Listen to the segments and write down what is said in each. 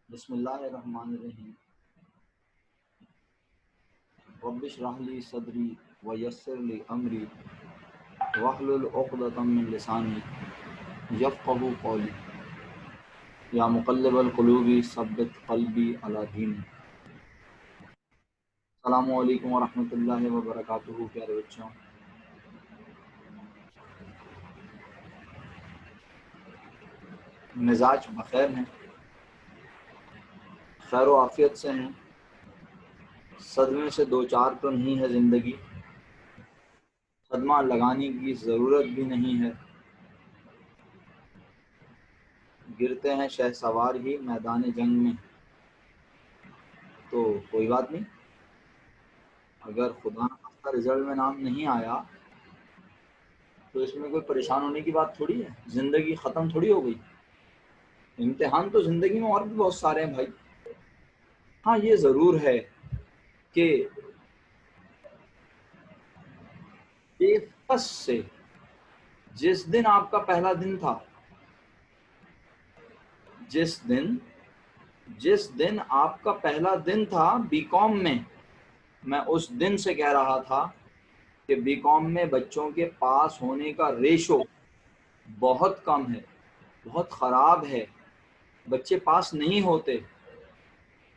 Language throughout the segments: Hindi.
बिस्मिल्लाहिर्रहमानिर्रहीम। रब्बिश रह ली सदरी व यस्सिर ली अमरी वहलुल उक़दतम मिन लिसानी यफ़क़हू क़ौली। या मुक़ल्लिबल क़ुलूबि सब्बित क़ल्बी अला दीनिक। अस्सलामु अलैकुम व रहमतुल्लाहि व बरकातुहू। प्यारे बच्चों, मिजाज बखैर हैं, खैर व आफियत से हैं। सदमे से दो चार तो नहीं है ज़िंदगी, सदमा लगाने की ज़रूरत भी नहीं है। गिरते हैं शहसवार ही मैदान जंग में, तो कोई बात नहीं। अगर खुदा न खास्ता रिजल्ट में नाम नहीं आया तो इसमें कोई परेशान होने की बात थोड़ी है। ज़िंदगी ख़त्म थोड़ी हो गई। इम्तिहान तो ज़िंदगी में और भी बहुत सारे हैं भाई। हाँ, ये ज़रूर है कि बेफस से जिस दिन आपका पहला दिन था, जिस दिन आपका पहला दिन था बीकॉम में, मैं उस दिन से कह रहा था कि बीकॉम में बच्चों के पास होने का रेशो बहुत कम है, बहुत ख़राब है। बच्चे पास नहीं होते,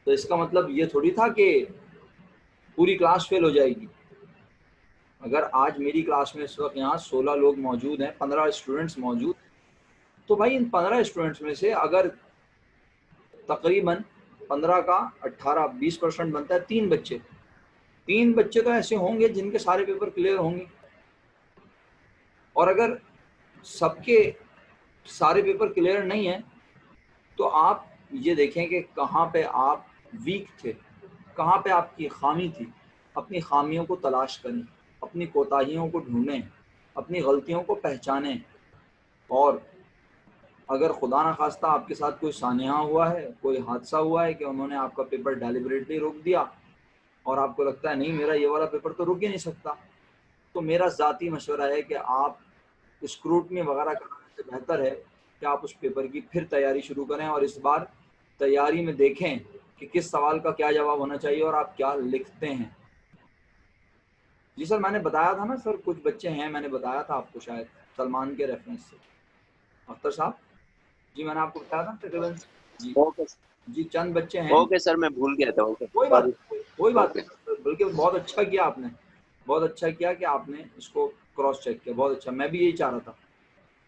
तो इसका मतलब ये थोड़ी था कि पूरी क्लास फेल हो जाएगी। अगर आज मेरी क्लास में इस वक्त यहाँ 16 लोग मौजूद हैं, 15 स्टूडेंट्स मौजूद, तो भाई इन 15 स्टूडेंट्स में से अगर तकरीबन 15 का 18-20% बनता है, 3 बच्चे तो ऐसे होंगे जिनके सारे पेपर क्लियर होंगे। और अगर सबके सारे पेपर क्लियर नहीं है तो आप ये देखें कि कहाँ पे आप वीक थे, कहाँ पे आपकी खामी थी। अपनी खामियों को तलाश करें, अपनी कोताहियों को ढूंढें, अपनी गलतियों को पहचानें। और अगर खुदा न खास्ता आपके साथ कोई सानिया हुआ है, कोई हादसा हुआ है कि उन्होंने आपका पेपर डेलिबरेटली रोक दिया और आपको लगता है नहीं मेरा ये वाला पेपर तो रुक ही नहीं सकता, तो मेरा ज़ाती मशवरा है कि आप स्क्रूटनी वगैरह कराने से बेहतर है कि आप उस पेपर की फिर तैयारी शुरू करें और इस बार तैयारी में देखें कि किस सवाल का क्या जवाब होना चाहिए और आप क्या लिखते हैं। जी सर, मैंने बताया था ना सर, कुछ बच्चे हैं, मैंने बताया था आपको शायद सलमान के रेफरेंस से। अख्तर साहब जी, मैंने आपको बताया था तकरीबन। जी ओके जी, चंद बच्चे हैं। ओके सर, मैं भूल गया था। ओके कोई बात सॉरी। कोई बात ओके नहीं, बल्कि बहुत अच्छा किया आपने, बहुत अच्छा किया कि आपने इसको क्रॉस चेक किया। बहुत अच्छा, मैं भी यही चाह रहा था।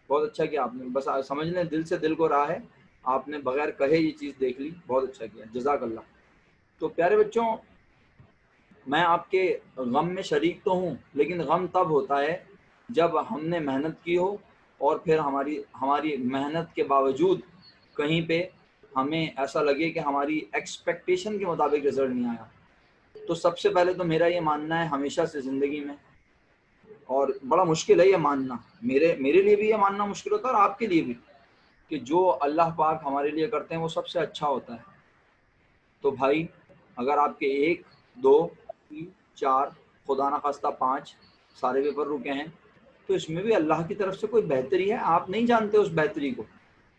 बहुत अच्छा किया आपने, बस समझ लें दिल से दिल को राह है, आपने बगैर कहे ये चीज़ देख ली। बहुत अच्छा किया, जज़ाक अल्लाह। तो प्यारे बच्चों, मैं आपके गम में शरीक तो हूँ, लेकिन गम तब होता है जब हमने मेहनत की हो और फिर हमारी हमारी मेहनत के बावजूद कहीं पे हमें ऐसा लगे कि हमारी एक्सपेक्टेशन के मुताबिक रिजल्ट नहीं आया। तो सबसे पहले तो मेरा ये मानना है हमेशा से ज़िंदगी में, और बड़ा मुश्किल है ये मानना, मेरे लिए भी ये मानना मुश्किल होता है और आपके लिए भी, कि जो अल्लाह पाक हमारे लिए करते हैं वो सबसे अच्छा होता है। तो भाई, अगर आपके 1, 2, 3, 4, खुदा ना खास्ता 5 सारे पेपर रुके हैं, तो इसमें भी अल्लाह की तरफ से कोई बेहतरी है। आप नहीं जानते उस बेहतरी को,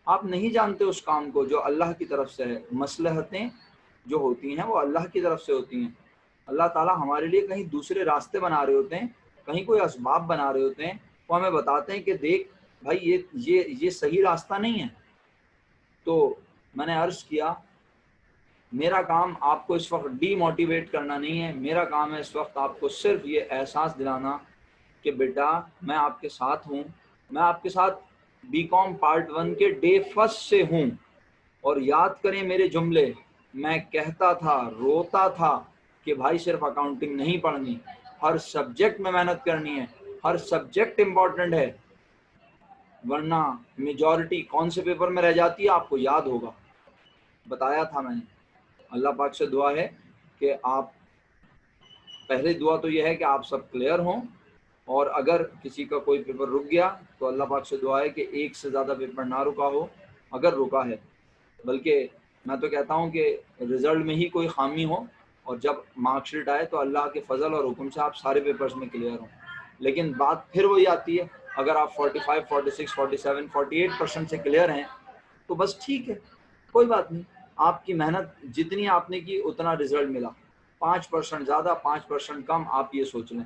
आप नहीं जानते उस काम को जो अल्लाह की तरफ से है। मसलहतें जो होती हैं वो अल्लाह की तरफ से होती हैं। अल्लाह ताला हमारे लिए कहीं दूसरे रास्ते बना रहे होते हैं, कहीं कोई असबाब बना रहे होते हैं। वो हमें बताते हैं कि देख भाई, ये सही रास्ता नहीं है। तो मैंने अर्ज़ किया, मेरा काम आपको इस वक्त डीमोटिवेट करना नहीं है। मेरा काम है इस वक्त आपको सिर्फ ये एहसास दिलाना कि बेटा मैं आपके साथ हूँ, मैं आपके साथ बीकॉम पार्ट 1 के डे फर्स्ट से हूँ। और याद करें मेरे जुमले, मैं कहता था, रोता था कि भाई सिर्फ अकाउंटिंग नहीं पढ़नी, हर सब्जेक्ट में मेहनत करनी है, हर सब्जेक्ट इम्पॉर्टेंट है, वरना मेजॉरिटी कौन से पेपर में रह जाती है आपको याद होगा। बताया था मैंने। अल्लाह पाक से दुआ है कि आप, पहले दुआ तो यह है कि आप सब क्लियर हों, और अगर किसी का कोई पेपर रुक गया तो अल्लाह पाक से दुआ है कि एक से ज़्यादा पेपर ना रुका हो, अगर रुका है। बल्कि मैं तो कहता हूँ कि रिज़ल्ट में ही कोई खामी हो और जब मार्कशीट आए तो अल्लाह के फजल और हुक्म से आप सारे पेपर्स में क्लियर हों। लेकिन बात फिर वही आती है, अगर आप 45, 46, 47, 48% से क्लियर हैं तो बस ठीक है, कोई बात नहीं। आपकी मेहनत जितनी आपने की उतना रिजल्ट मिला, 5% ज़्यादा 5% कम, आप ये सोच लें।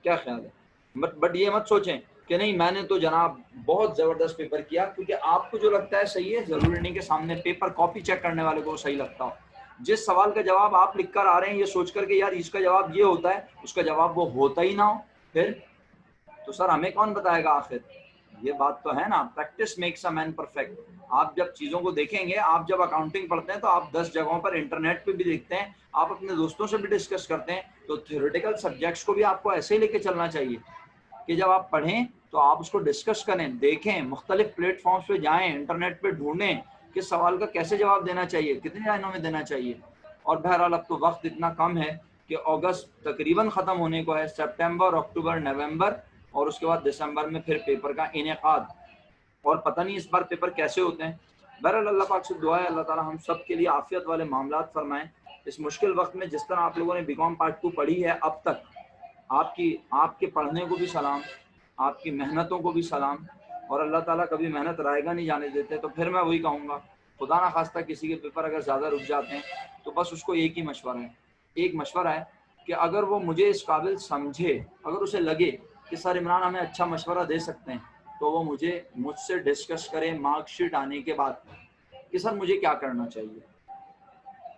क्या ख्याल है? बट ये मत सोचें कि नहीं मैंने तो जनाब बहुत ज़बरदस्त पेपर किया, क्योंकि आपको जो लगता है सही है ज़रूरी नहीं कि सामने पेपर कॉपी चेक करने वाले को सही लगता हो। जिस सवाल का जवाब आप लिख कर आ रहे हैं ये सोच करके यार इसका जवाब ये होता है, उसका जवाब वो होता ही ना हो, फिर तो सर हमें कौन बताएगा आखिर? ये बात तो है ना, practice makes a man perfect. आप जब चीज़ों को देखेंगे, आप जब अकाउंटिंग पढ़ते हैं तो आप 10 जगहों पर इंटरनेट पे भी देखते हैं, आप अपने दोस्तों से भी डिस्कस करते हैं, तो थ्योरेटिकल सब्जेक्ट्स को भी आपको ऐसे ही लेके चलना चाहिए कि जब आप पढ़ें तो आप उसको डिस्कस करें, देखें, मुख्तलिफ प्लेटफॉर्म्स पे जाएं, इंटरनेट पे ढूंढें कि सवाल का कैसे जवाब देना चाहिए, कितनी लाइनों में देना चाहिए। और बहरहाल अब तो वक्त इतना कम है कि अगस्त तकरीबन ख़त्म होने को है, सितंबर, अक्टूबर, नवंबर और उसके बाद दिसंबर में फिर पेपर का इनेकाद, और पता नहीं इस बार पेपर कैसे होते हैं। बहरहाल अल्लाह पाक से दुआ है अल्लाह ताला हम सब के लिए आफियत वाले मामलात फरमाएं। इस मुश्किल वक्त में जिस तरह आप लोगों ने बीकॉम पार्ट 2 पढ़ी है अब तक, आपके पढ़ने को भी सलाम, आपकी मेहनतों को भी सलाम, और अल्लाह ताला कभी मेहनत रायगा नहीं जाने देते। तो फिर मैं वही कहूँगा, खुदा ना खास्ता किसी के पेपर अगर ज़्यादा रुक जाते हैं तो बस उसको एक ही मशवरा है, एक मशवरा है कि अगर वो मुझे इस काबिल समझे, अगर उसे लगे कि सर इमरान हमें अच्छा मशवरा दे सकते हैं, तो वो मुझसे डिस्कस करें मार्कशीट आने के बाद कि सर मुझे क्या करना चाहिए।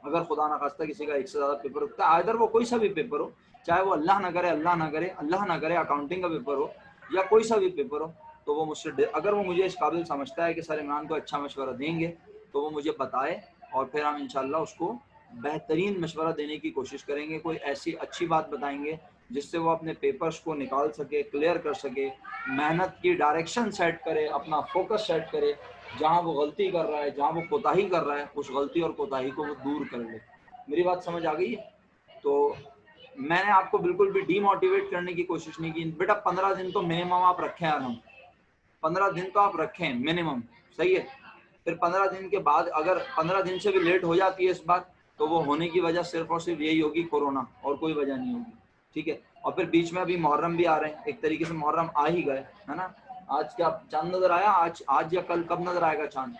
अगर खुदा ना खास्ता किसी का एक से ज़्यादा पेपर रुकता है, अगर वो कोई सा भी पेपर हो, चाहे वो अल्लाह ना करे अकाउंटिंग का पेपर हो या कोई सा भी पेपर हो, तो वो मुझसे अगर वो मुझे इस काबिल समझता है कि सर इमरान को अच्छा मशवरा देंगे, तो वो मुझे बताए और फिर हम इंशाल्लाह उसको बेहतरीन मशवरा देने की कोशिश करेंगे। कोई ऐसी अच्छी बात बताएंगे जिससे वो अपने पेपर्स को निकाल सके, क्लियर कर सके, मेहनत की डायरेक्शन सेट करे, अपना फोकस सेट करे, जहाँ वो गलती कर रहा है, जहाँ वो कोताही कर रहा है, उस गलती और कोताही को वो दूर कर ले। मेरी बात समझ आ गई है? तो मैंने आपको बिल्कुल भी डीमोटिवेट करने की कोशिश नहीं की। बेटा 15 दिन तो मिनिमम आप रखें यार, हम 15 दिन तो आप रखें मिनिमम, सही है। फिर 15 दिन के बाद अगर 15 दिन से भी लेट हो जाती है इस बात, तो वो होने की वजह सिर्फ और सिर्फ यही होगी, कोरोना, और कोई वजह नहीं होगी, ठीक है। और फिर बीच में अभी मुहर्रम भी आ रहे हैं, एक तरीके से मुहर्रम आ ही गए, है ना। आज क्या चांद नजर आया? आज या कल कब नजर आएगा चांद?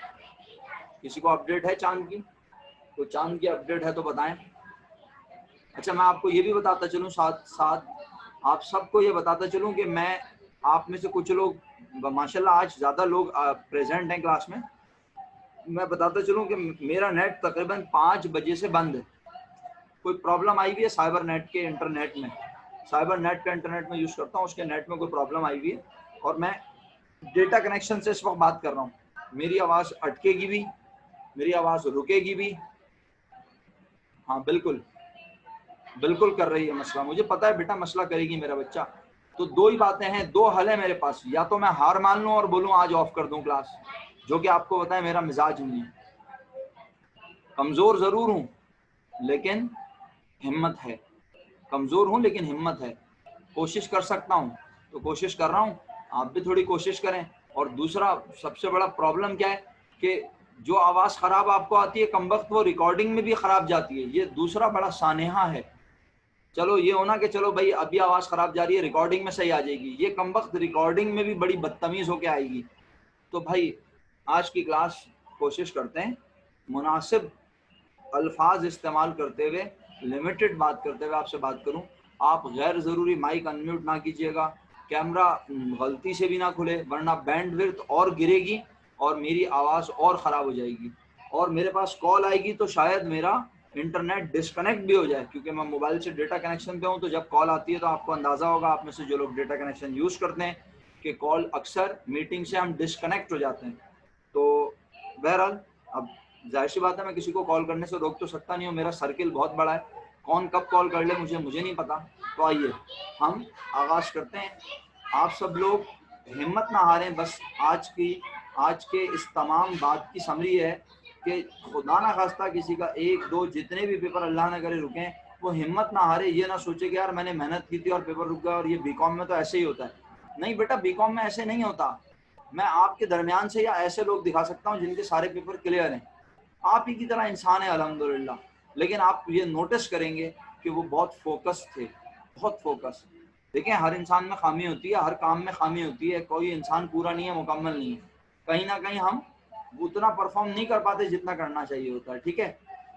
किसी को अपडेट है चांद की? तो चांद की अपडेट है तो बताएं। अच्छा मैं आपको ये भी बताता चलूं, साथ साथ आप सबको ये बताता चलूं कि मैं आप में से कुछ लोग माशाल्लाह आज ज़्यादा लोग प्रेजेंट हैं क्लास में। मैं बताता चलूं कि मेरा नेट तकरीबन 5 बजे से बंद है। कोई प्रॉब्लम आई हुई है साइबर नेट के इंटरनेट में, साइबर नेट का इंटरनेट में यूज़ करता हूँ, उसके नेट में कोई प्रॉब्लम आई हुई है और मैं डेटा कनेक्शन से इस वक्त बात कर रहा हूँ। मेरी आवाज़ अटकेगी भी, मेरी आवाज़ रुकेगी भी। हाँ बिल्कुल बिल्कुल कर रही है मसला, मुझे पता है बेटा मसला करेगी मेरा बच्चा। तो दो ही बातें हैं, दो हल है मेरे पास, या तो मैं हार मान लूँ और बोलूँ आज ऑफ कर दूँ क्लास, जो कि आपको पता है मेरा मिजाज नहीं है। कमज़ोर ज़रूर हूँ लेकिन हिम्मत है, कमज़ोर हूँ लेकिन हिम्मत है, कोशिश कर सकता हूँ तो कोशिश कर रहा हूँ, आप भी थोड़ी कोशिश करें। और दूसरा सबसे बड़ा प्रॉब्लम क्या है कि जो आवाज़ ख़राब आपको आती है कमबख्त वो रिकॉर्डिंग में भी ख़राब जाती है, ये दूसरा बड़ा सानेहा है। चलो ये होना कि चलो भाई अभी आवाज़ ख़राब जा रही है, रिकॉर्डिंग में सही आ जाएगी, ये कमबख्त रिकॉर्डिंग में भी बड़ी बदतमीज़ होके आएगी। तो भाई आज की क्लास कोशिश करते हैं मुनासिब अल्फाज इस्तेमाल करते हुए, लिमिटेड बात करते हुए आपसे बात करूं। आप गैर ज़रूरी माइक अनम्यूट ना कीजिएगा, कैमरा गलती से भी ना खुले, वरना बैंडविड्थ और गिरेगी और मेरी आवाज़ और ख़राब हो जाएगी, और मेरे पास कॉल आएगी तो शायद मेरा इंटरनेट डिस्कनेक्ट भी हो जाए, क्योंकि मैं मोबाइल से डेटा कनेक्शन पे हूँ। तो जब कॉल आती है तो आपको अंदाज़ा होगा, आप में से जो लोग डेटा कनेक्शन यूज़ करते हैं, कि कॉल अक्सर मीटिंग से हम डिस्कनेक्ट हो जाते हैं। तो बहरहाल अब जाहिर सी बात है मैं किसी को कॉल करने से रोक तो सकता नहीं हूँ, मेरा सर्किल बहुत बड़ा है, कौन कब कॉल कर ले मुझे नहीं पता। तो आइए हम आगाज़ करते हैं। आप सब लोग हिम्मत ना हारें, बस आज के इस तमाम बात की समरी है कि खुदा ना खास्ता किसी का एक दो जितने भी पेपर अल्लाह न करे रुकें, वो हिम्मत ना हारे, ये ना सोचे कि यार मैंने मेहनत की थी और पेपर रुक गया और ये बीकॉम में तो ऐसे ही होता है। नहीं बेटा, बीकॉम में ऐसे नहीं होता। मैं आपके दरमियान से या ऐसे लोग दिखा सकता हूँ जिनके सारे पेपर क्लियर हैं, आप ही की तरह इंसान है अल्हम्दुलिल्लाह, लेकिन आप ये नोटिस करेंगे कि वो बहुत फोकस थे, बहुत फोकस। देखें हर इंसान में खामी होती है, हर काम में खामी होती है, कोई इंसान पूरा नहीं है, मुकम्मल नहीं है। कहीं ना कहीं हम वो उतना परफॉर्म नहीं कर पाते जितना करना चाहिए होता है, ठीक है।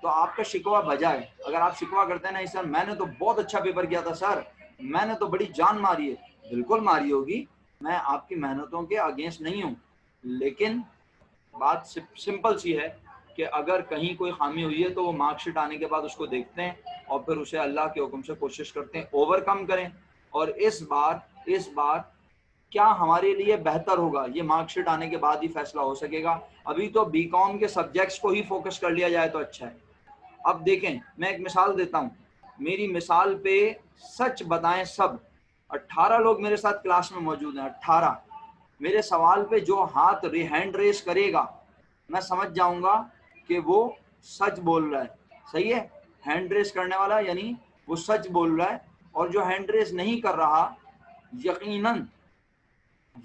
तो आपका शिकवा बजाए, अगर आप शिकवा करते हैं ना सर मैंने तो बहुत अच्छा पेपर किया था सर, मैंने तो बड़ी जान मारी है, बिल्कुल मारी होगी, मैं आपकी मेहनतों के अगेंस्ट नहीं हूँ, लेकिन बात सिंपल सी है कि अगर कहीं कोई खामी हुई है तो वो मार्कशीट आने के बाद उसको देखते हैं और फिर उसे अल्लाह के हुक्म से कोशिश करते हैं ओवरकम करें। और इस बार क्या हमारे लिए बेहतर होगा ये मार्कशीट आने के बाद ही फैसला हो सकेगा। अभी तो बीकॉम के सब्जेक्ट्स को ही फोकस कर लिया जाए तो अच्छा है। अब देखें, मैं एक मिसाल देता हूँ, मेरी मिसाल पे सच बताएं सब 18 लोग मेरे साथ क्लास में मौजूद हैं, 18। मेरे सवाल पे जो हाथ हैंड रेस करेगा मैं समझ जाऊंगा कि वो सच बोल रहा है, सही है। हैंड रेस करने वाला यानी वो सच बोल रहा है, और जो हैंड रेस नहीं कर रहा यकीनन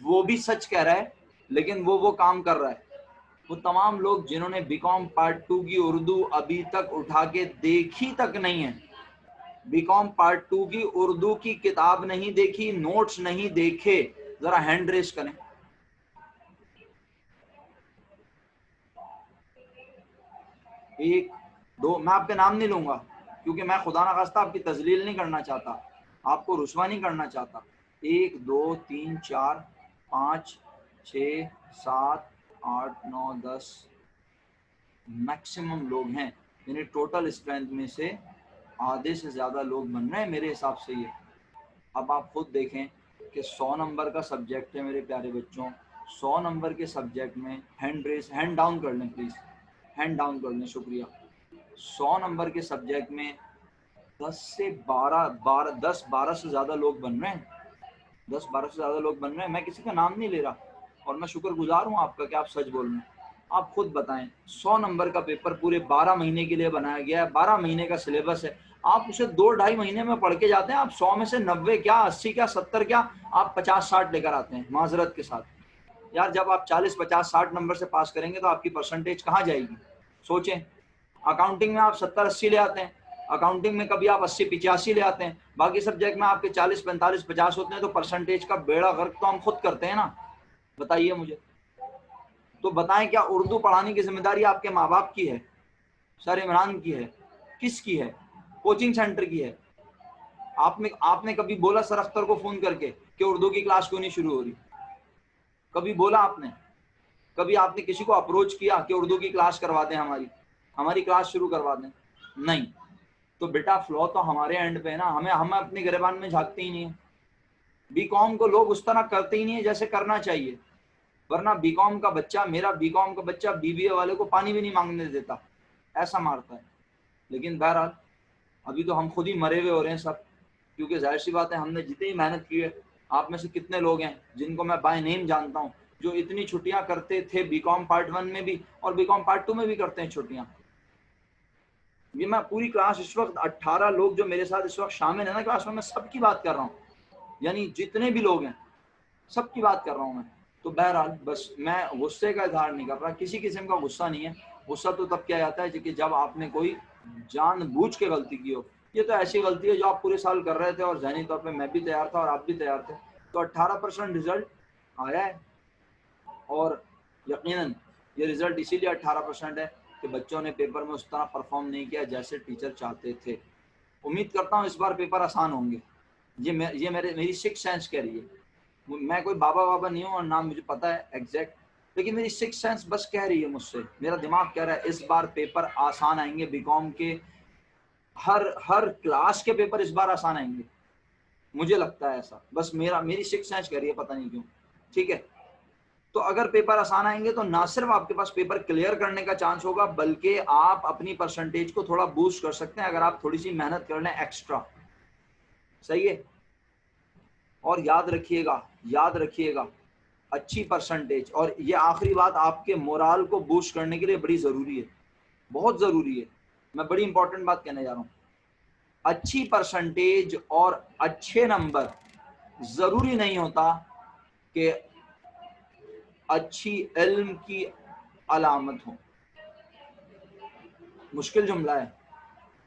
वो भी सच कह रहा है, लेकिन वो काम कर रहा है। वो तमाम लोग जिन्होंने बीकॉम पार्ट 2 की उर्दू अभी तक उठा के देखी तक नहीं है, बीकॉम पार्ट 2 की उर्दू की किताब नहीं देखी, नोट्स नहीं देखे, जरा हैंड रेस करें। एक दो, मैं आपके नाम नहीं लूंगा क्योंकि मैं खुदा ना खास्ता आपकी तजलील नहीं करना चाहता, आपको रुस्वा नहीं करना चाहता। 1 2 3 4 5 6 7 8 9 10 मैक्सिमम लोग हैं, यानी टोटल स्ट्रेंथ में से आधे से ज़्यादा लोग बन रहे हैं मेरे हिसाब से ये। अब आप खुद देखें कि 100 नंबर का सब्जेक्ट है मेरे प्यारे बच्चों, 100 नंबर के सब्जेक्ट में हैंड डाउन कर लें प्लीज़, हैंड डाउन कर लें, शुक्रिया। 100 नंबर के सब्जेक्ट में 10 से 12 से ज़्यादा लोग बन रहे हैं, 10-12 से ज़्यादा लोग बन रहे हैं। मैं किसी का नाम नहीं ले रहा और मैं शुक्रगुजार हूँ आपका कि आप सच बोल रहे हैं। आप खुद बताएं, 100 नंबर का पेपर पूरे 12 महीने के लिए बनाया गया है, 12 महीने का सिलेबस है, आप उसे 2-2.5 महीने में पढ़ के जाते हैं, आप 100 में से 90 क्या, 80 क्या, 70 क्या, आप 50-60 लेकर आते हैं माजरत के साथ। यार जब आप 40-50-60 नंबर से पास करेंगे तो आपकी परसेंटेज कहाँ जाएगी, सोचें। अकाउंटिंग में आप 70-80 ले आते हैं, अकाउंटिंग में कभी आप 80-85 ले आते हैं, बाकी सब्जेक्ट में आपके 40-45-50 होते हैं, तो परसेंटेज का बेड़ा गर्क तो हम खुद करते हैं ना। बताइए मुझे, तो बताएं क्या उर्दू पढ़ाने की जिम्मेदारी आपके माँ बाप की है, सर इमरान की है, किसकी है, कोचिंग सेंटर की है? आपने कभी बोला सर अख्तर को फोन करके कि उर्दू की क्लास क्यों नहीं शुरू हो रही? कभी बोला आपने? कभी आपने किसी को अप्रोच किया कि उर्दू की क्लास करवा दें, हमारी क्लास शुरू करवा दें? नहीं। तो बेटा फ्लॉ तो हमारे एंड पे है ना, हम अपने गिरबान में झांकते ही नहीं है। बीकॉम को लोग उस तरह करते ही नहीं है जैसे करना चाहिए, वरना बीकॉम का बच्चा, मेरा बीकॉम का बच्चा बीबीए वाले को पानी भी नहीं मांगने देता, ऐसा मारता है। लेकिन बहरहाल अभी तो हम खुद ही मरे हुए हो रहे हैं सब, क्योंकि जाहिर सी बात है हमने जितनी मेहनत की है, आप में से कितने लोग हैं जिनको मैं बाय नेम जानता हूँ जो इतनी छुट्टियां करते थे बीकॉम पार्ट 1 में भी और बीकॉम पार्ट 2 में भी करते हैं छुट्टियां। ये मैं पूरी क्लास इस वक्त 18 लोग जो मेरे साथ इस वक्त शामिल है ना क्लास में, मैं सबकी बात कर रहा हूँ, यानी जितने भी लोग हैं सबकी बात कर रहा हूँ मैं। तो बहरहाल बस मैं गुस्से का इजहार नहीं कर रहा, किसी किस्म का गुस्सा नहीं है। गुस्सा तो तब किया जाता है कि जब आपने कोई जानबूझ के गलती की हो। ये तो ऐसी गलती है जो आप पूरे साल कर रहे थे और ज़हनी तौर पे मैं भी तैयार था और आप भी तैयार थे। तो 18% रिजल्ट आया है और यकीनन ये रिजल्ट इसीलिए 18% है कि बच्चों ने पेपर में उस तरह परफॉर्म नहीं किया जैसे टीचर चाहते थे। उम्मीद करता हूँ इस बार पेपर आसान होंगे, ये मेरी सिक्स सेंस कह रही है। मैं कोई बाबा नहीं हूँ और ना मुझे पता है एग्जैक्ट, लेकिन मेरी सिक्स सेंस बस कह रही है मुझसे, मेरा दिमाग कह रहा है इस बार पेपर आसान आएंगे बीकॉम के, हर क्लास के पेपर इस बार आसान आएंगे, मुझे लगता है ऐसा, बस मेरी सिक्स सेंस कह रही है, पता नहीं क्यों। ठीक है, तो अगर पेपर आसान आएंगे तो ना सिर्फ आपके पास पेपर क्लियर करने का चांस होगा, बल्कि आप अपनी परसेंटेज को थोड़ा बूस्ट कर सकते हैं अगर आप थोड़ी सी मेहनत कर लें एक्स्ट्रा। सही है, और याद रखिएगा अच्छी परसेंटेज, और ये आखिरी बात आपके मोराल को बूस्ट करने के लिए बड़ी ज़रूरी है, बहुत ज़रूरी है। मैं बड़ी इंपॉर्टेंट बात कहने जा रहा हूँ, अच्छी परसेंटेज और अच्छे नंबर ज़रूरी नहीं होता कि अच्छी इल्म की अलामत हो। मुश्किल जुमला है।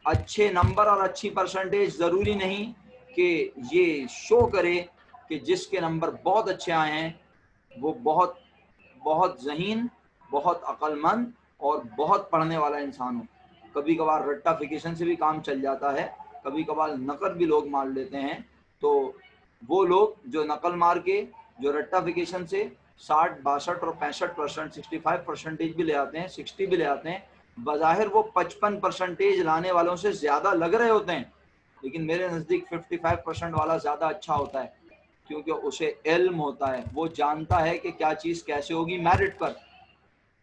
अच्छे नंबर और अच्छी परसेंटेज ज़रूरी नहीं कि ये शो करे कि जिसके नंबर बहुत अच्छे आए हैं वो बहुत बहुत ज़हीन, बहुत अक्लमंद और बहुत पढ़ने वाला इंसान हो। कभी कभार रट्टाफिकेशन से भी काम चल जाता है, कभी कभार नकल भी लोग मार लेते हैं। तो वो लोग जो नकल मार के, जो रट्टाफिकेशन से 60, 62 और 65%, 65% भी ले आते हैं, 60 भी ले आते हैं, बज़ाहिर वो 55% लाने वालों से ज़्यादा लग रहे होते हैं, लेकिन मेरे नज़दीक 55% वाला ज़्यादा अच्छा होता है, क्योंकि उसे इल्म होता है, वो जानता है कि क्या चीज़ कैसे होगी मेरिट पर।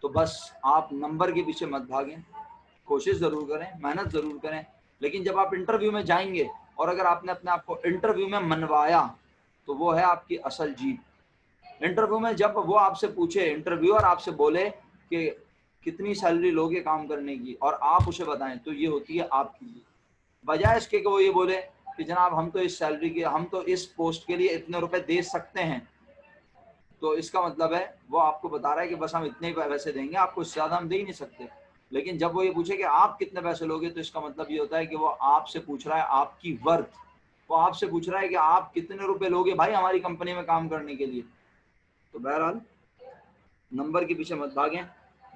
तो बस आप नंबर के पीछे मत भागें, कोशिश ज़रूर करें, मेहनत ज़रूर करें, लेकिन जब आप इंटरव्यू में जाएंगे और अगर आपने अपने आप को इंटरव्यू में मनवाया तो वो है आपकी असल जीत। इंटरव्यू में जब वो आपसे पूछे, इंटरव्यूअर आपसे बोले कि कितनी सैलरी लोगे काम करने की और आप उसे बताएं, तो ये होती है आपकी जीत। बजाय इसके कि वो ये बोले कि जनाब हम तो इस सैलरी के, हम तो इस पोस्ट के लिए इतने रुपए दे सकते हैं, तो इसका मतलब है वो आपको बता रहा है कि बस हम इतने ही पैसे देंगे, आपको इससे ज़्यादा हम दे ही नहीं सकते। लेकिन जब वो ये पूछे कि आप कितने पैसे लोगे, तो इसका मतलब ये होता है कि वो आपसे पूछ रहा है आपकी वर्थ, वो आपसे पूछ रहा है कि आप कितने रुपए लोगे भाई हमारी कंपनी में काम करने के लिए। तो बहरहाल नंबर के पीछे मत भागें,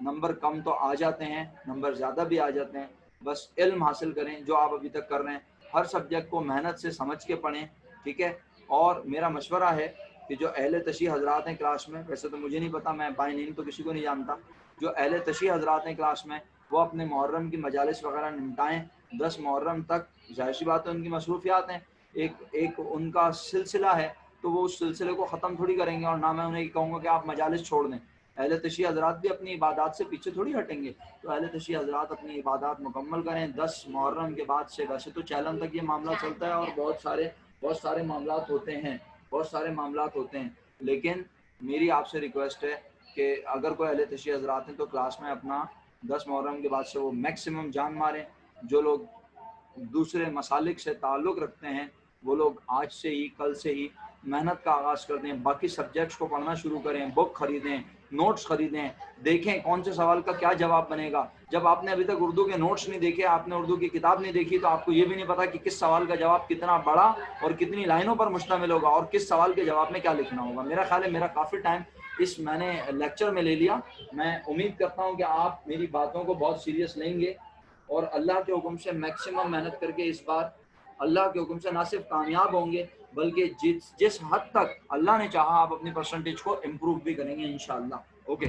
नंबर कम तो आ जाते हैं, नंबर ज़्यादा भी आ जाते हैं, बस इल्म हासिल करें जो आप अभी तक कर रहे हैं, हर सब्जेक्ट को मेहनत से समझ के पढ़ें, ठीक है। और मेरा मशवरा है कि जो अहले तशी हजरात हैं क्लास में, वैसे तो मुझे नहीं पता, मैं बाय नेम तो किसी को नहीं जानता, जो अहले तशी हजरात हैं क्लास में, वो अपने मुहर्रम की मजालिस वगैरह निपटाएँ। 10 मुहर्रम तक ज़ाहिर सी बात है उनकी मसरूफियात हैं, एक उनका सिलसिला है, तो वो उस सिलसिले को ख़त्म थोड़ी करेंगे, और ना मैं उन्हें कहूँगा कि आप मजालिस छोड़ दें। अहले तशी हजरात भी अपनी इबादत से पीछे थोड़ी हटेंगे, तो अहले तशी हजरात अपनी इबादत मुकम्मल करें 10 मुहर्रम के बाद से। वैसे तो चैलम तक ये मामला चलता है और बहुत सारे मामलात होते हैं, बहुत सारे मामलात होते हैं, लेकिन मेरी आपसे रिक्वेस्ट है कि अगर कोई अहले तशी हजरात हैं तो क्लास में अपना 10 मुहर्रम के बाद से वो मैक्सिमम जान मारें। जो लोग दूसरे मसालिक से ताल्लुक़ रखते हैं वो लोग आज से ही, कल से ही मेहनत का आगाज़ कर दें, बाकी सब्जेक्ट्स को पढ़ना शुरू करें, बुक ख़रीदें, नोट्स ख़रीदें, देखें कौन से सवाल का क्या जवाब बनेगा। जब आपने अभी तक उर्दू के नोट्स नहीं देखे, आपने उर्दू की किताब नहीं देखी, तो आपको ये भी नहीं पता कि किस सवाल का जवाब कितना बड़ा और कितनी लाइनों पर मुश्तमिल होगा और किस सवाल के जवाब में क्या लिखना होगा। मेरा ख्याल है मेरा काफ़ी टाइम इस मैंने लेक्चर में ले लिया। मैं उम्मीद करता हूँ कि आप मेरी बातों को बहुत सीरियस लेंगे और अल्लाह के हुक्म से मैक्सिमम मेहनत करके इस बार अल्लाह के हुक्म से ना सिर्फ कामयाब होंगे, बल्कि जिस हद तक अल्लाह ने चाहा आप अपनी परसेंटेज को इम्प्रूव भी करेंगे इंशाअल्लाह। ओके,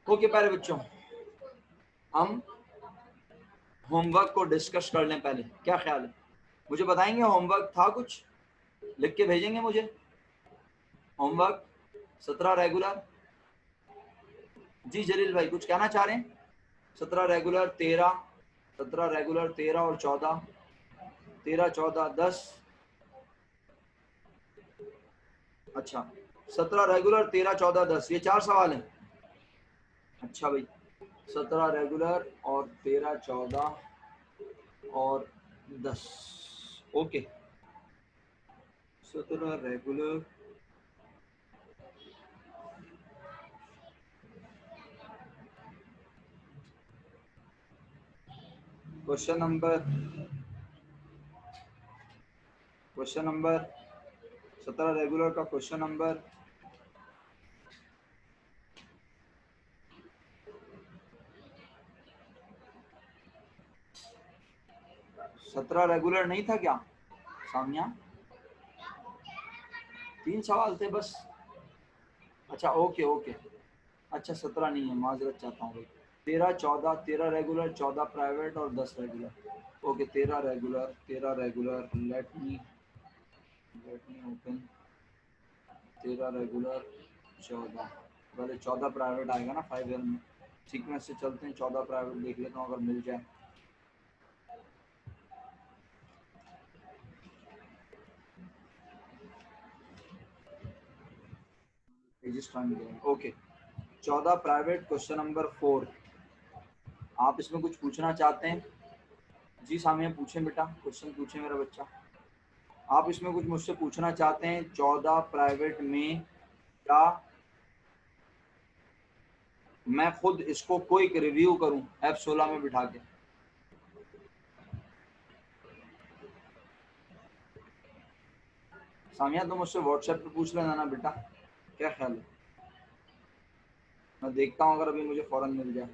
ओके प्यारे बच्चों, हम होमवर्क को डिस्कस कर लें पहले, क्या ख्याल है? मुझे बताएंगे होमवर्क था कुछ, लिख के भेजेंगे मुझे होमवर्क 17 रेगुलर। जी जलील भाई कुछ कहना चाह रहे हैं? 17 रेगुलर 13, 17 रेगुलर 13 और 14, 13 14 10। अच्छा, 17 रेगुलर 13 14 10, ये 4 सवाल हैं। अच्छा भाई, 17 रेगुलर और 13 14 और 10। Okay, 17 regular, question number 17 regular का क्वेश्चन नंबर 17 रेगुलर नहीं था क्या सामिया? 3 सवाल थे बस। अच्छा ओके ओके, अच्छा 17 नहीं है, माजरत चाहता हूँ भाई। 13 14, 13 रेगुलर 14 प्राइवेट और 10 regular. Okay, 13 regular, 13 regular, let me open. 13 regular 14, पहले 14 प्राइवेट आएगा ना 5 ईयर में, सीक्वेंस से चलते हैं। 14 प्राइवेट देख लेता हूँ अगर मिल जाए। Okay, 14 private question number 4। आप इसमें कुछ पूछना चाहते हैं? जी सामिया पूछें बेटा, क्वेश्चन पूछें मेरा बच्चा। आप इसमें कुछ मुझसे पूछना चाहते हैं 14 प्राइवेट में, क्या मैं खुद इसको कोई रिव्यू करूं ऐप 16 में बिठा के? सामिया तुम मुझसे व्हाट्सएप पे पूछ लेना ना बेटा, क्या ख्याल है? मैं देखता हूँ अगर अभी मुझे फौरन मिल जाए।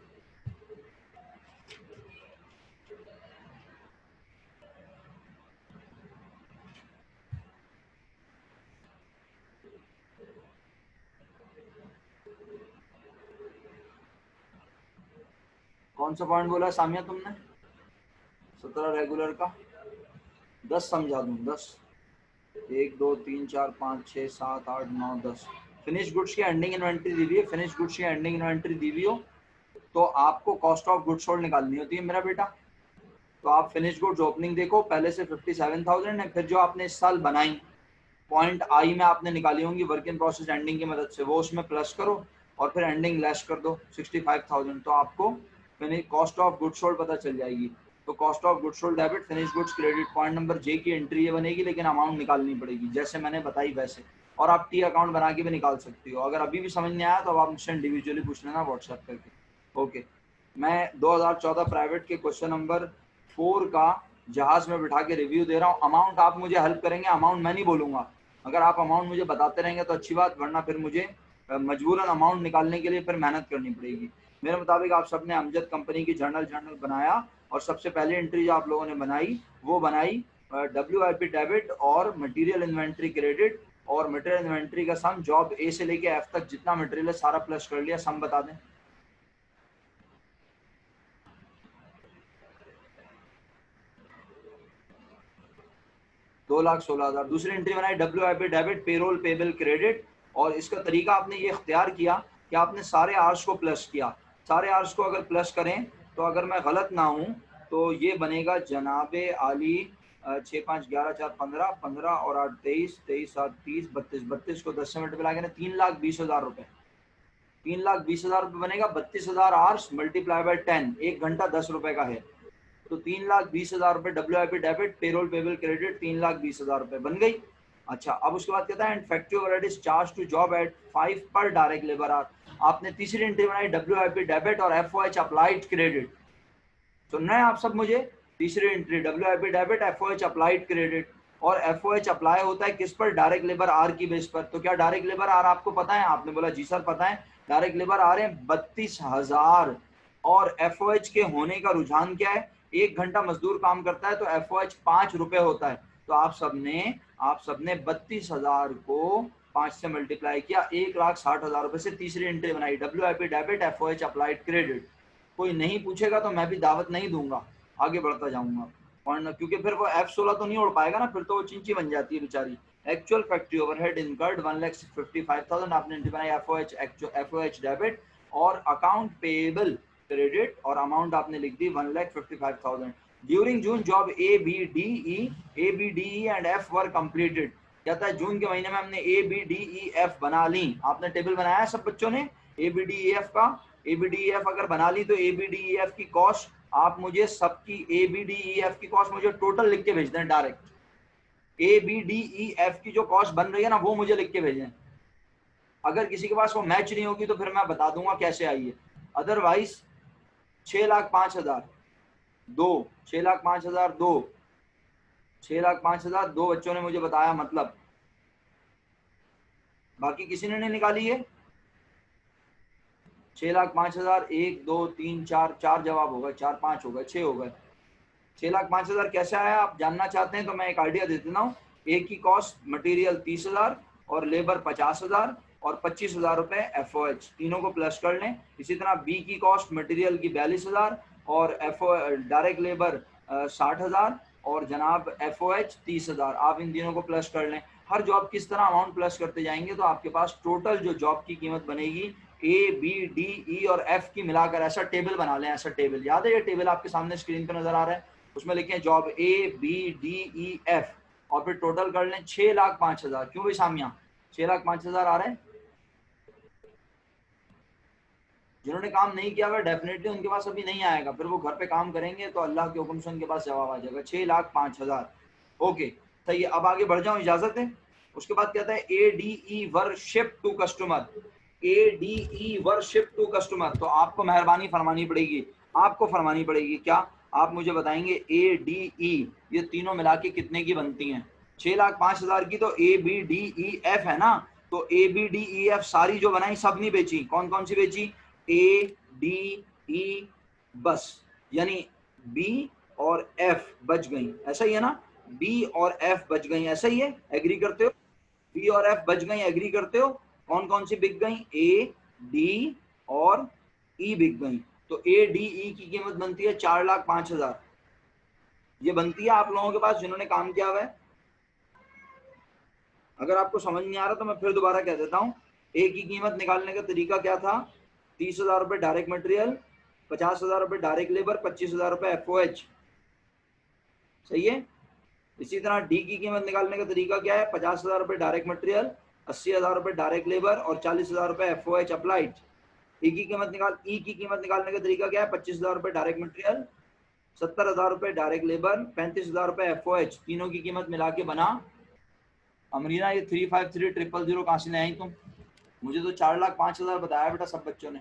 कौन सा पॉइंट बोला सामिया तुमने? 17 रेगुलर का 10 समझा दूँ? 10, 1 2 3 4 5 6 7 8 9 10। फिनिश गुड्स की एंडिंग इन्वेंट्री दी हुई है, फिनिश गुड्स की एंडिंग इन्वेंट्री दी हुई हो तो आपको कॉस्ट ऑफ गुड्स सोल्ड निकालनी होती है मेरा बेटा। तो आप फिनिश गुड्स ओपनिंग देखो, पहले से 57,000 है, फिर जो आपने इस साल बनाई पॉइंट आई में आपने निकाली होंगी वर्क इन प्रोसेस एंडिंग की मदद से, वो उसमें प्लस करो और फिर एंडिंग लेस कर दो 65,000, तो आपको कॉस्ट ऑफ गुड्स सोल्ड पता चल जाएगी। तो cost of goods sold debit finish goods credit, point number J की एंट्री ये बनेगी, लेकिन अमाउंट निकालनी पड़ेगी जैसे मैंने बताई वैसे, और आप टी अकाउंट बना के भी निकाल सकती हो। अगर अभी भी समझ नहीं आया तो आप मुझसे इंडिविजुअली पूछ लेना व्हाट्सएप करके। ओके, मैं 2014 प्राइवेट के क्वेश्चन नंबर 4 का जहाज में बिठा के रिव्यू दे रहा हूँ। अमाउंट आप मुझे हेल्प करेंगे, अमाउंट मैं नहीं बोलूंगा। अगर आप अमाउंट मुझे बताते रहेंगे तो अच्छी बात, वरना फिर मुझे मजबूरन अमाउंट निकालने के लिए फिर मेहनत करनी पड़ेगी। मेरे मुताबिक आप सबने अमजद कंपनी की जर्नल बनाया, और सबसे पहली एंट्री जो आप लोगों ने बनाई वो बनाई WIP डेबिट और मटेरियल इन्वेंट्री क्रेडिट, और मटेरियल इन्वेंट्री का सम जॉब ए से लेके एफ तक जितना मटेरियल है सारा प्लस कर लिया। सम बता दें। 2,16,000। दूसरी एंट्री बनाई WIP debit payroll payable credit, और इसका तरीका आपने ये इख्तियार किया कि आपने सारे आर्स को प्लस किया। सारे आर्स को अगर प्लस करें तो अगर मैं गलत ना हूं तो ये बनेगा जनाबे आली 6 5 11 4 15 15 और 8 23 23 7 30 32 32 को 10 से मल्टीप्लाई करें 3,20,000 रुपए। 3,20,000 रुपए बनेगा। 32,000 आवर्स मल्टीप्लाई बाय 10, 1 घंटा 10 रुपए का है, तो 3,20,000 रुपए WIP debit payroll payable credit 3,20,000 रुपए बन गई। अच्छा, अब उसके बाद कहता है and factory overhead is charge to job at 5 पर डायरेक्ट लेबर आवर। आपने तीसरी एंट्री बनाई WIP डेबिट और FOH अप्लाइड क्रेडिट। सुनना है आप सब मुझे? तीसरी entry WIP debit FOH applied credit, और FOH अप्लाई होता है किस पर? डायरेक्ट लेबर आर की बेस पर। तो क्या डायरेक्ट लेबर आर आपको पता है? आपने बोला जी सर पता है। डायरेक्ट लेबर आ रहे हैं 32,000, और FOH के होने का रुझान क्या है? 1 घंटा मजदूर काम करता है तो FOH 5 रुपए होता है। तो आप सबने 32,000 को 5 से मल्टीप्लाई किया, 1,60,000 रुपए से तीसरी एंट्री बनाई WIP debit FOH applied credit. कोई नहीं पूछेगा तो मैं भी दावत नहीं दूंगा, आगे बढ़ता जाऊंगा पॉइंट, क्योंकि फिर वो F16 तो नहीं उड़ पाएगा ना, फिर तो वो चिंची बन जाती है बेचारी। एक्चुअल फैक्ट्री ओवरहेड इनकर्ड 1,55,000, आपने बनाई FOH डेबिट और अकाउंट पेएबल क्रेडिट, और अमाउंट आपने लिख दी 1,55,000। During June job ABDE and F were completed. कहता है जून के महीने में हमने ABDEF बना ली। आपने टेबल बनाया सब बच्चों ने ABDEF का? ABDEF अगर बना ली तो ABDEF की कॉस्ट आप मुझे सबकी ABDEF की कॉस्ट मुझे टोटल लिख के भेज दें। डायरेक्ट ABDEF की जो कॉस्ट बन रही है ना वो मुझे लिख के भेजें। अगर किसी के पास वो मैच नहीं होगी तो फिर मैं बता दूंगा कैसे आई है। अदरवाइज 6,05,000 दो, 6,05,000 दो, 6,05,000 दो बच्चों ने मुझे बताया, मतलब बाकी किसी ने नहीं निकाली है। 6,05,000 1 2 3 4 4 जवाब होगा, 4 5 हो गए, 6 हो गए। 6,05,000 कैसे आया आप जानना चाहते हैं तो मैं एक आइडिया दे देता हूँ। एक की कॉस्ट मटेरियल 30,000 और लेबर 50,000 और 25,000 रुपए FOH, तीनों को प्लस कर लें। इसी तरह बी की कॉस्ट मटेरियल की 42,000 और डायरेक्ट लेबर 60,000 और जनाब FOH 30,000। आप इन तीनों को प्लस कर लें। हर जॉब किस तरह अमाउंट प्लस करते जाएंगे तो आपके पास टोटल जो जॉब की कीमत बनेगी ABDE और F की मिलाकर ऐसा टेबल बना लें। ऐसा टेबल याद है, ये टेबल आपके सामने स्क्रीन पर नजर आ रहा है, उसमें लिखें जॉब ABDEF और फिर टोटल कर लें 6,05,000। क्यों भाई सामिया 6,05,000 आ रहे हैं? जिन्होंने काम नहीं किया हुआ डेफिनेटली उनके पास अभी नहीं आएगा, फिर वो घर पे काम करेंगे तो अल्लाह के हुक्म से उनके पास जवाब आ जाएगा 6,05,000। ओके सही है, अब आगे बढ़ जाऊं, इजाजत है। उसके बाद कहता है ADE were ship to customer. ADE were ship to customer, तो आपको मेहरबानी फरमानी पड़ेगी, आपको फरमानी पड़ेगी क्या? आप मुझे बताएंगे ADE ये तीनों मिला के कितने की बनती हैं? 6,05,000 की तो A B D E F है ना, तो A B D E F सारी जो बनाई सब नहीं बेची, कौन कौन सी बेची? ए डी ई बस, यानी बी और एफ बच गई, ऐसा ही है ना, बी और एफ बच गई, ऐसा ही है, एग्री करते हो? बी और एफ बच गई, एग्री करते हो? कौन कौन सी बिक गई? ए डी और ई बिक गई। तो ए डी ई की कीमत बनती है 4,05,000। ये बनती है आप लोगों के पास जिन्होंने काम किया हुआ है। अगर आपको समझ नहीं आ रहा तो मैं फिर दोबारा कह देता हूँ। ए की कीमत निकालने का तरीका क्या था? 30,000 रुपये डायरेक्ट मटेरियल, 50,000 रुपये डायरेक्ट लेबर, 25,000 रुपये एफओएच, सही है। इसी तरह डी की कीमत निकालने का तरीका क्या है? 50,000 रुपये डायरेक्ट मटेरियल, 80,000 रुपये डायरेक्ट लेबर और 40,000 रुपये एफओएच अप्लाइड। ई की कीमत निकालने का तरीका क्या है? 25,000 रुपये डायरेक्ट मटेरियल, 70,000 रुपये डायरेक्ट लेबर, 35,000 रुपये एफओएच, तीनों की कीमत मिला के बना। अमरीना ये 353,000 कहाँ से ले आई तुम? मुझे तो 4,05,000 बताया बेटा सब बच्चों ने,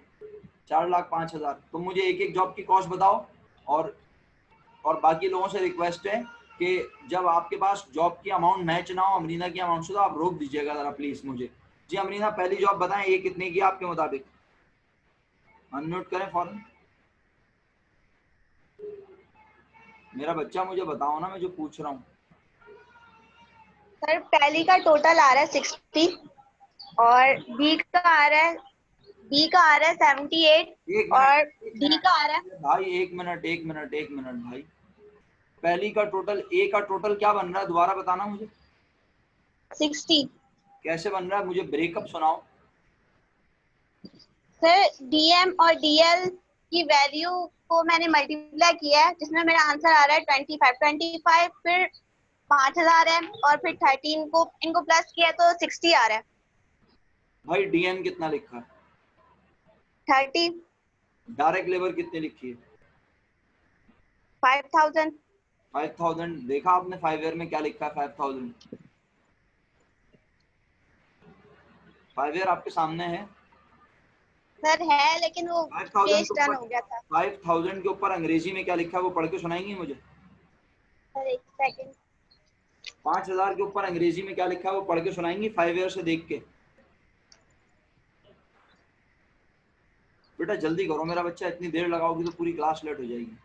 4,05,000। तुम मुझे एक एक जॉब की कॉस्ट बताओ, और बाकी लोगों से रिक्वेस्ट है कि जब आपके पास जॉब की अमाउंट मैच ना हो अमरीना की अमाउंट से तो आप रोक दीजिएगा जरा प्लीज मुझे। जी अमरीना पहली जॉब बताएं, ये कितने की आपके मुताबिक? अनम्यूट करें फौरन। मेरा बच्चा मुझे बताओ ना, मैं जो पूछ रहा हूँ। सर पहली का टोटल आ रहा है 60 और बी का आ रहा है 78 और डी का आ रहा है भाई एक मिनट भाई, पहली का टोटल, ए का टोटल क्या बन रहा है दोबारा बताना मुझे। 60। कैसे बन रहा है? मुझे ब्रेकअप सुनाओ। सर डीएम और डीएल की वैल्यू को मैंने मल्टीप्लाई किया है जिसमें मेरा आंसर आ रहा है 25, फिर 5,000 है और फिर 13 को इनको प्लस किया तो 60 आ रहा है। भाई डीएम कितना लिखा है? 30। डायरेक्ट लेबर कितनी लिखी है? 5,000। 5,000 देखा आपने 5 ईयर में क्या लिखा है? 5,000 5 ईयर आपके सामने है सर है लेकिन वो 5,000 पेज के टर्न ऊपर, हो गया था। 5,000 के ऊपर अंग्रेजी में क्या लिखा है वो पढ़ के सुनाएंगे मुझे? सर एक सेकंड। 5,000 के ऊपर अंग्रेजी में क्या लिखा है वो पढ़ के सुनाएंगी 5 ईयर से देख के? बेटा जल्दी करो, मेरा बच्चा, इतनी देर लगाओगी तो पूरी क्लास लेट हो जाएगी।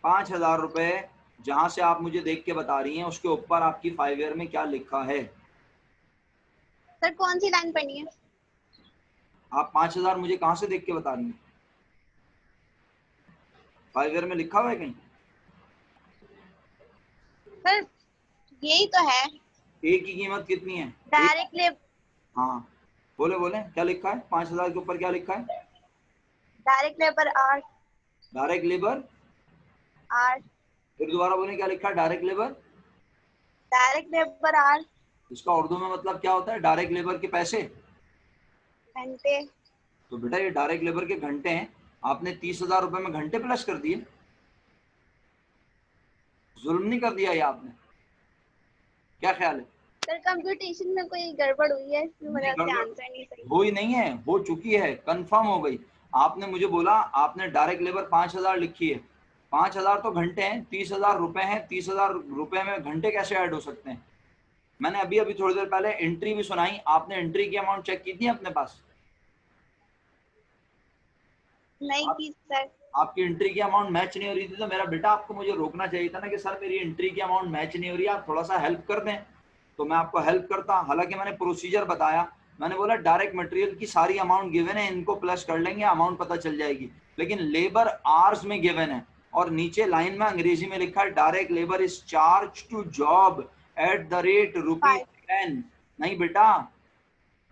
5,000 रुपए जहां से आप मुझे देख के बता रही हैं उसके ऊपर आपकी 5 ईयर में क्या लिखा है? सर कौन सी लाइन पढ़नी है? आप 5,000 मुझे कहां से देख के बता रही हैं? 5 ईयर में लिखा हुआ है कहीं? सर यही तो है। ए की कीमत कितनी है? Direct labour. हाँ बोले क्या लिखा है? 5,000 के ऊपर क्या लिखा है? Direct labour hour. Direct labour hour. फिर दोबारा बोले क्या लिखा है? Direct labour. Direct labour hour. इसका उर्दू में मतलब क्या होता है? डायरेक्ट लेबर के पैसे, घंटे। तो बेटा ये डायरेक्ट लेबर के घंटे हैं। आपने 30,000 रुपए में घंटे प्लस कर दिए, जुल्म नहीं कर दिया ये आपने? क्या ख्याल है? सर कंप्यूटेशन में कोई गड़बड़ हुई है इसमें मेरा आंसर नहीं सही। हो ही नहीं है, हो चुकी है, कंफर्म हो गई। आपने मुझे बोला, आपने डायरेक्ट लेबर 5,000 लिखी है, 5,000 तो घंटे हैं, 30,000 रुपए हैं, 30,000 रुपए में घंटे कैसे ऐड हो सकते हैं? मैंने अभी थोड़ी देर पहले एंट्री भी सुनाई, आपने एंट्री की अमाउंट चेक की थी अपने पास? नहीं की सर। आपकी एंट्री की अमाउंट मैच नहीं हो रही थी तो मेरा बेटा आपको मुझे रोकना चाहिए था ना कि सर मेरी एंट्री की अमाउंट मैच नहीं हो रही है, आप थोड़ा सा हेल्प कर दें। तो मैं आपको हेल्प करता, हालांकि मैंने प्रोसीजर बताया, मैंने बोला डायरेक्ट मटेरियल की सारी अमाउंट गिवन है, इनको प्लस कर लेंगे, अमाउंट पता चल जाएगी। लेकिन लेबर आवर्स में गिवन है और नीचे लाइन में अंग्रेजी में लिखा है direct labour is charge to job at the rate ₹10। नहीं बेटा,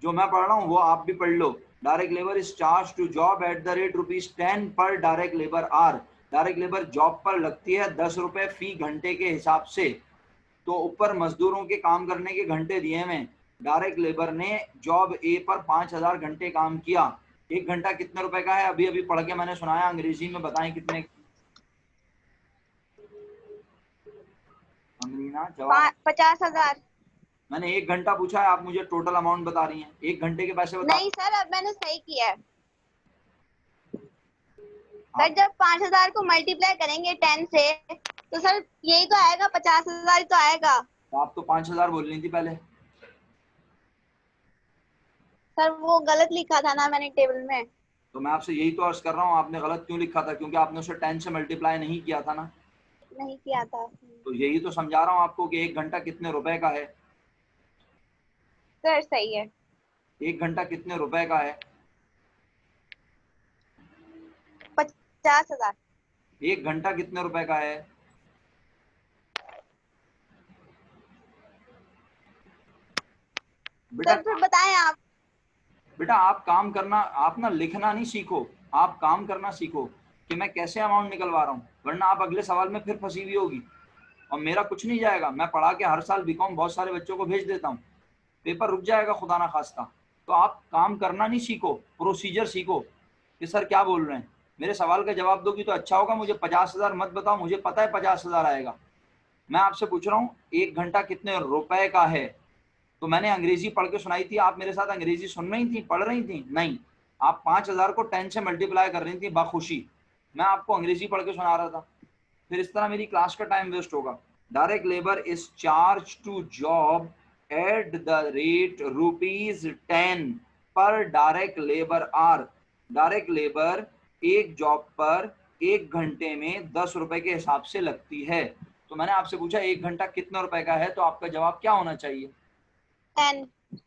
जो मैं पढ़ रहा हूँ वो आप भी पढ़ लो। Direct labour is charge to job at the rate ₹10 पर direct labour hour. Direct labour job पर लगती है 10 रुपए फी घंटे के हिसाब से। तो ऊपर मजदूरों के काम करने के घंटे दिए हुए, डायरेक्ट लेबर ने जॉब ए पर 5,000 घंटे काम किया। 1 घंटा कितने रुपए का है? अभी अभी पढ़ के मैंने सुनाया, अंग्रेजी में बताएं कितने? अमीना जवाब। 50,000। मैंने 1 घंटा पूछा है, आप मुझे टोटल अमाउंट बता रही हैं। 1 घंटे के पैसे बता। नहीं सर अब मैंने सही किया है सर। जब 5,000 को मल्टीप्लाई करेंगे 10 से तो सर यही तो आएगा, 50,000 ही तो आएगा। तो आप तो 5,000 बोल रही थी पहले। सर वो गलत लिखा था ना मैंने टेबल में। तो मैं आपसे यही तो अर्ज कर रहा हूँ, आपने गलत क्यों लिखा था? क्योंकि आपने उसे 10 से मल्टीप्लाई नहीं किया था ना। नहीं किया था। तो यही तो समझा रहा हूँ आपको कि 1 घंटा कितने रुपए का है। सर सही है। 1 घंटा कितने रुपए का है? 50,000। 1 घंटा कितने रुपए का है? बेटा सर फिर बताएं आप। बेटा आप काम करना, आप ना लिखना नहीं सीखो, आप काम करना सीखो कि मैं कैसे अमाउंट निकलवा रहा हूँ, वरना आप अगले सवाल में फिर फंसी हुई होगी और मेरा कुछ नहीं जाएगा। मैं पढ़ा के हर साल बीकॉम बहुत सारे बच्चों को भेज देता हूँ, पेपर रुक जाएगा खुदा ना खास्ता। तो आप काम करना नहीं सीखो, प्रोसीजर सीखो कि सर क्या बोल रहे हैं। मेरे सवाल का जवाब दोगी तो अच्छा होगा। मुझे 50,000 मत बताओ, मुझे पता है 50,000 आएगा। मैं आपसे पूछ रहा हूँ 1 घंटा कितने रुपए का है। तो मैंने अंग्रेजी पढ़ के सुनाई थी, आप मेरे साथ अंग्रेजी सुन रही थी, पढ़ रही थी? नहीं, आप 5,000 को 10 से मल्टीप्लाई कर रही थी बखुशी। मैं आपको अंग्रेजी पढ़ के सुना रहा था, फिर इस तरह मेरी क्लास का टाइम वेस्ट होगा। Direct labour is charge to job at the rate ₹10 पर direct labour hour. Direct labour एक जॉब पर 1 घंटे में 10 रुपए के हिसाब से लगती है। तो मैंने आपसे पूछा 1 घंटा कितने रुपए का है, तो आपका जवाब क्या होना चाहिए? 10।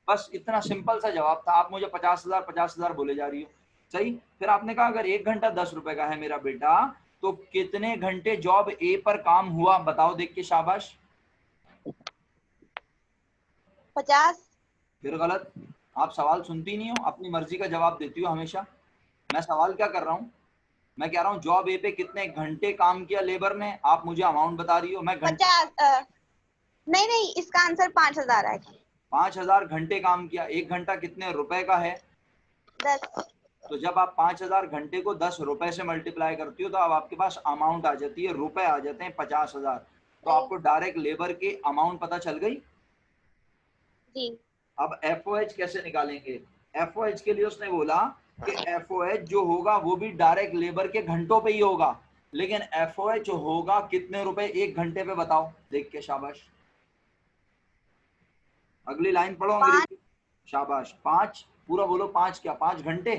बस इतना सिंपल सा जवाब था। आप मुझे 50,000 बोले जा रही हो। सही। फिर आपने कहा अगर 1 घंटा 10 रुपए का है मेरा बेटा, तो कितने घंटे जॉब ए पर काम हुआ, बताओ देख के, शाबाश। 50। फिर गलत। आप सवाल सुनती नहीं हो, अपनी मर्जी का जवाब देती हो हमेशा। मैं सवाल क्या कर रहा हूँ? मैं कह रहा हूँ जॉब ए पे कितने घंटे काम किया लेबर ने, आप मुझे अमाउंट बता रही हो। मैं घंटे 50। नहीं नहीं, इसका आंसर 5,000 है। 5,000 घंटे काम किया। 1 घंटा कितने रुपए का है? 10। तो जब आप 5,000 घंटे को 10 रुपए से मल्टीप्लाई करती हो तो अब आपके पास अमाउंट आ जाती है, रुपए आ जाते हैं 50,000। तो सही। आपको डायरेक्ट लेबर के अमाउंट पता चल गई। जी। अब एफओएच कैसे निकालेंगे? एफओएच के लिए उसने बोला कि एफओएच जो होगा वो भी डायरेक्ट लेबर के घंटों पे ही होगा, लेकिन एफओएच होगा कितने रुपए 1 घंटे पे, बताओ देख के, शाबाश। अगली लाइन पढ़ो 5। अंग्रेजी। शाबाश। 5 पूरा बोलो। 5 क्या? 5 घंटे?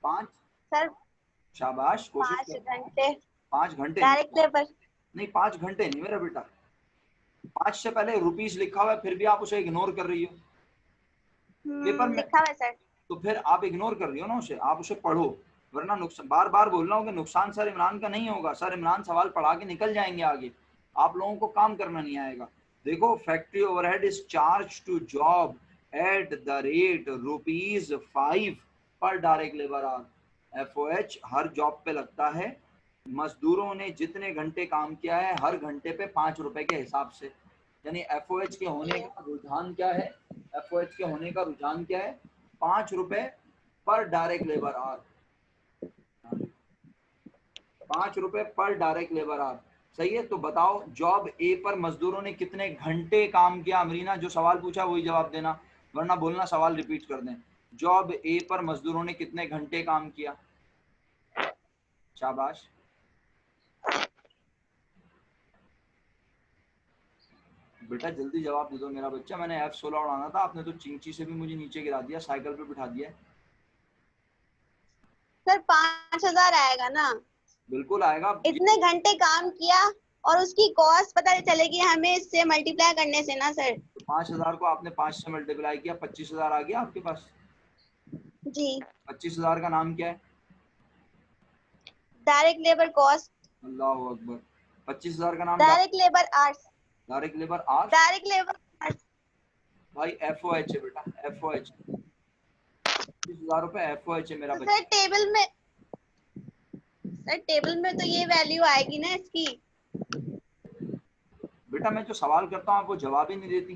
5। सर शाबाश, कोशिश 5 करो। घंटे 5 घंटे डायरेक्ट लेबर। नहीं, 5 घंटे नहीं मेरा बेटा। 5 से पहले रुपीस लिखा हुआ है, फिर भी आप उसे इग्नोर कर रही हो पेपर में। लिखा हुआ है सर। तो फिर आप इग्नोर कर रही हो ना उसे, आप उसे पढ़ो, वरना नुकसान, बार बार बोल रहा हूँ कि नुकसान सर इमरान का नहीं होगा। सर इमरान सवाल पढ़ा के निकल जाएंगे आगे, आप लोगों को काम करना नहीं आएगा। देखो, factory overhead is charge to job at the rate ₹5 पर डायरेक्ट लेबर आवर। एफओएच हर जॉब पे लगता है, मजदूरों ने जितने घंटे काम किया है हर घंटे पे 5 रुपए के हिसाब से। यानी एफओएच के होने का रुझान क्या है? एफओएच के होने का रुझान क्या है? 5 रुपए पर डायरेक्ट लेबर आवर। 5 रुपए पर डायरेक्ट लेबर आवर। सही है। तो बताओ जॉब ए पर मजदूरों ने कितने घंटे काम किया? अमरीना जो सवाल पूछा वही जवाब देना, वरना बोलना सवाल रिपीट कर दें। जॉब ए पर मजदूरों ने कितने घंटे काम किया? शाबाश। बेटा जल्दी जवाब दे दो मेरा बच्चा। मैंने F16 उड़ाना था, आपने तो चिंची से भी मुझे नीचे गिरा दिया, साइकिल पे बिठा दिया। सर 5,000 आएगा ना। बिल्कुल आएगा। इतने घंटे काम किया और उसकी कॉस्ट पता चलेगी हमें इससे मल्टीप्लाई करने से ना सर। तो 5,000 को आपने 5 से मल्टीप्लाई किया, 25,000 आ गया आपके पास। जी। 25,000 का नाम क्या है? Direct labour cost. अल्लाह अकबर। 25,000 का नाम direct labour hours. Direct labour hours. Direct labour hours. भाई एफओएच है बेटा, एफओएच। 25,000 रुपए एफओएच है मेरा तो बच्चा। सर टेबल में तो ये वैल्यू आएगी ना इसकी। बेटा मैं जो सवाल करता हूँ आप वो जवाब ही नहीं देती।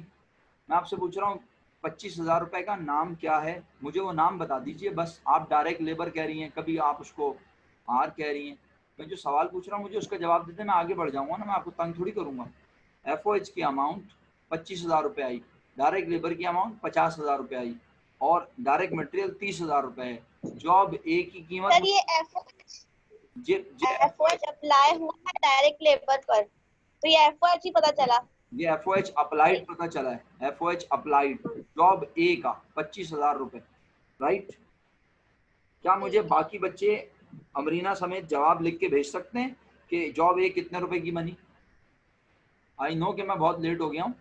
मैं आपसे पूछ रहा हूँ 25,000 रुपए का नाम क्या है, मुझे वो नाम बता दीजिए बस। आप डायरेक्ट लेबर कह रही हैं, कभी आप उसको आर कह रही हैं। मैं जो सवाल पूछ रहा हूँ मुझे उसका जवाब देते, मैं आगे बढ़ जाऊंगा ना, मैं आपको तंग थोड़ी करूंगा। एफओएच की अमाउंट 25,000 रुपये आई, डायरेक्ट लेबर की अमाउंट 50,000 रुपये आई, और डायरेक्ट मटेरियल 30,000 रुपये है। जॉब ए की कीमत सर ये एफ FOH अप्लाई हुआ है डायरेक्ट लेबर पर, तो ये FOH ही पता चला। ये FOH अप्लाइड पता चला है, FOH अप्लाइड जॉब ए का 25,000 रुपए, राइट। क्या मुझे बाकी बच्चे अमरीना समेत जवाब लिख के भेज सकते हैं कि जॉब ए कितने रुपए की बनी? आई नो कि मैं बहुत लेट हो गया हूँ,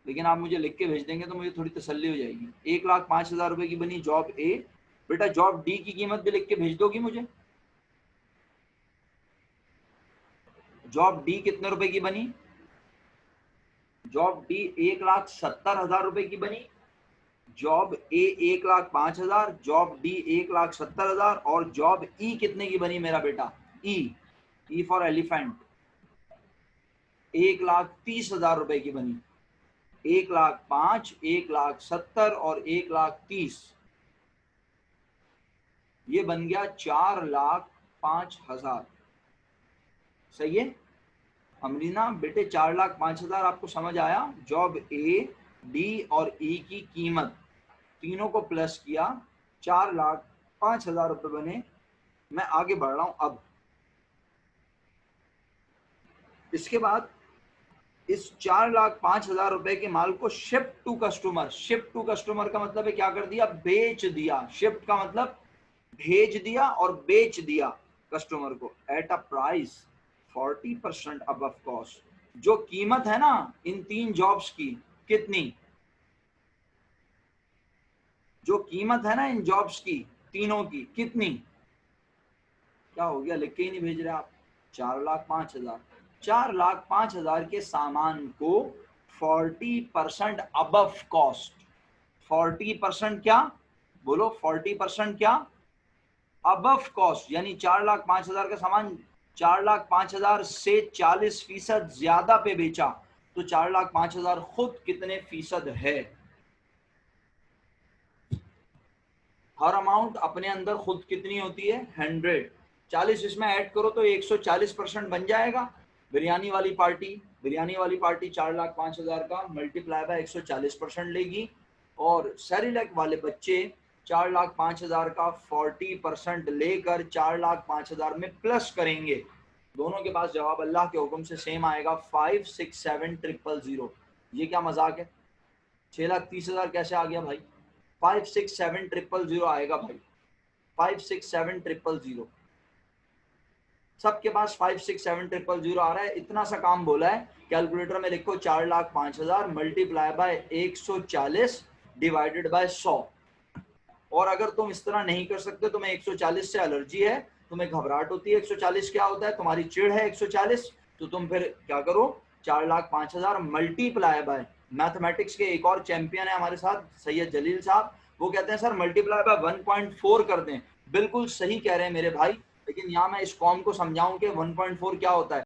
लेकिन आप मुझे लिख के भेज देंगे तो मुझे थोड़ी तसल्ली हो जाएगी। 1,05,000 रुपए की बनी जॉब ए। बेटा जॉब डी की कीमत भी लिख के भेज दोगी मुझे? जॉब डी कितने रुपए की बनी? जॉब डी 1,70,000 रुपए की बनी। जॉब ए 1,05,000, जॉब डी 1,70,000 और जॉब ई कितने की बनी मेरा बेटा? ई फॉर एलिफेंट 1,30,000 रुपए की बनी। 1,05,000, 1,70,000 और 1,30,000, ये बन गया 4,05,000। सही है अमरीना बेटे, 4,05,000 आपको समझ आया? जॉब ए, डी और ई की कीमत तीनों को प्लस किया, 4,05,000 रुपए बने। मैं आगे बढ़ रहा हूं अब। इसके बाद इस 4,05,000 रुपए के माल को shift to customer, shift to customer का मतलब है क्या कर दिया? बेच दिया। शिफ्ट का मतलब भेज दिया और बेच दिया कस्टमर को at a price 40% above cost. जो कीमत है ना इन 3 जॉब्स की, कितनी? जो कीमत है ना इन जॉब्स की तीनों की, कितनी? क्या हो गया, लिख के ही नहीं भेज रहे आप? 4,05,000। 4,05,000 के सामान को 40% अबव कॉस्ट। 40% क्या बोलो? 40% क्या? अबव कॉस्ट, यानी 4,05,000 का सामान 4,05,000 से 40% ज्यादा पे बेचा, तो 4,05,000 खुद कितने फीसद है? हर अमाउंट अपने अंदर खुद कितनी होती है? 100। 40 इसमें ऐड करो तो 140% बन जाएगा। बिरयानी वाली पार्टी 4,05,000 का मल्टीप्लाई बाय 140% लेगी, और सेरिलैक वाले बच्चे 4,05,000 का 40% लेकर 4,05,000 में प्लस करेंगे। दोनों के पास जवाब अल्लाह के हुक्म से सेम आएगा, 5,67,000। ये क्या मजाक है? 6,30,000 कैसे आ गया भाई? 5,67,000 आएगा भाई, 5,67,000। सबके पास 5,67,000 आ रहा है। इतना सा काम बोला है, कैलकुलेटर में लिखो 4,05,000 मल्टीप्लाई बाय 140 डिवाइडेड बाय 100। और अगर तुम इस तरह नहीं कर सकते, तुम्हें 140 से एलर्जी है, तुम्हें घबराहट होती है, 140 क्या होता है, तुम्हारी चिढ़ है 140, तो तुम फिर क्या करो, 4,05,000 मल्टीप्लाई बाय, मैथमेटिक्स के एक और चैंपियन है हमारे साथ सैयद जलील साहब, वो कहते हैं सर मल्टीप्लाई बाय 1.4 कर दें। बिल्कुल सही कह रहे हैं मेरे भाई, लेकिन यहाँ मैं इस कॉम को समझाऊं कि 1.4 क्या होता है।